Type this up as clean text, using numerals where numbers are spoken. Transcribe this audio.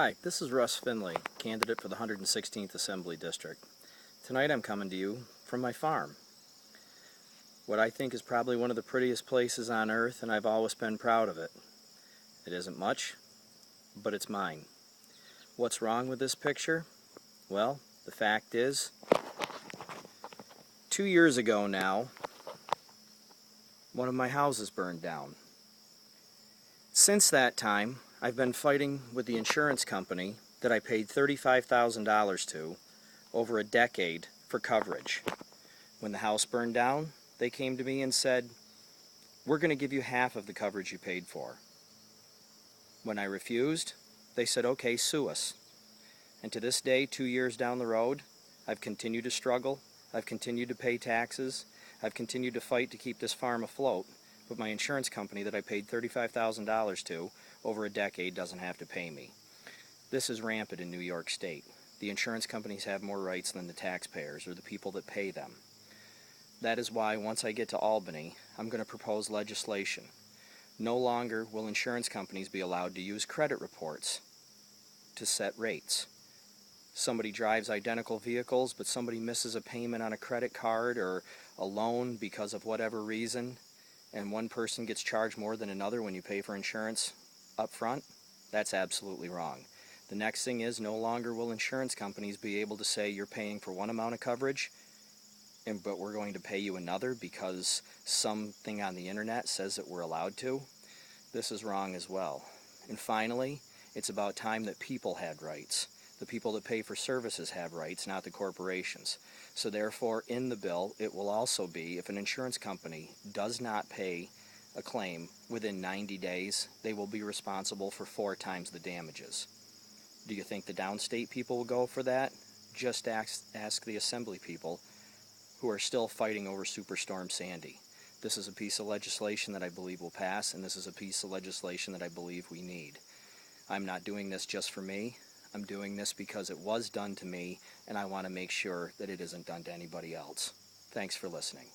Hi, this is Russ Finley, candidate for the 116th Assembly District. Tonight I'm coming to you from my farm. What I think is probably one of the prettiest places on earth, and I've always been proud of it. It isn't much, but it's mine. What's wrong with this picture? Well, the fact is, 2 years ago now, one of my houses burned down. Since that time, I've been fighting with the insurance company that I paid $35,000 to over a decade for coverage. When the house burned down, they came to me and said, "We're going to give you half of the coverage you paid for." When I refused, they said, "Okay, sue us." And to this day, 2 years down the road, I've continued to struggle, I've continued to pay taxes, I've continued to fight to keep this farm afloat, but my insurance company that I paid $35,000 to over a decade doesn't have to pay me. This is rampant in New York State. The insurance companies have more rights than the taxpayers or the people that pay them. That is why once I get to Albany, I'm going to propose legislation. No longer will insurance companies be allowed to use credit reports to set rates. Somebody drives identical vehicles, but somebody misses a payment on a credit card or a loan because of whatever reason, and one person gets charged more than another when you pay for insurance up front. That's absolutely wrong. The next thing is, no longer will insurance companies be able to say you're paying for one amount of coverage, but we're going to pay you another because something on the internet says that we're allowed to. This is wrong as well. And finally, it's about time that people had rights. The people that pay for services have rights, not the corporations. So therefore, in the bill, it will also be, if an insurance company does not pay a claim within 90 days, they will be responsible for 4 times the damages. Do you think the downstate people will go for that? Just ask the Assembly people who are still fighting over Superstorm Sandy. This is a piece of legislation that I believe will pass, and this is a piece of legislation that I believe we need. I'm not doing this just for me. I'm doing this because it was done to me, and I want to make sure that it isn't done to anybody else. Thanks for listening.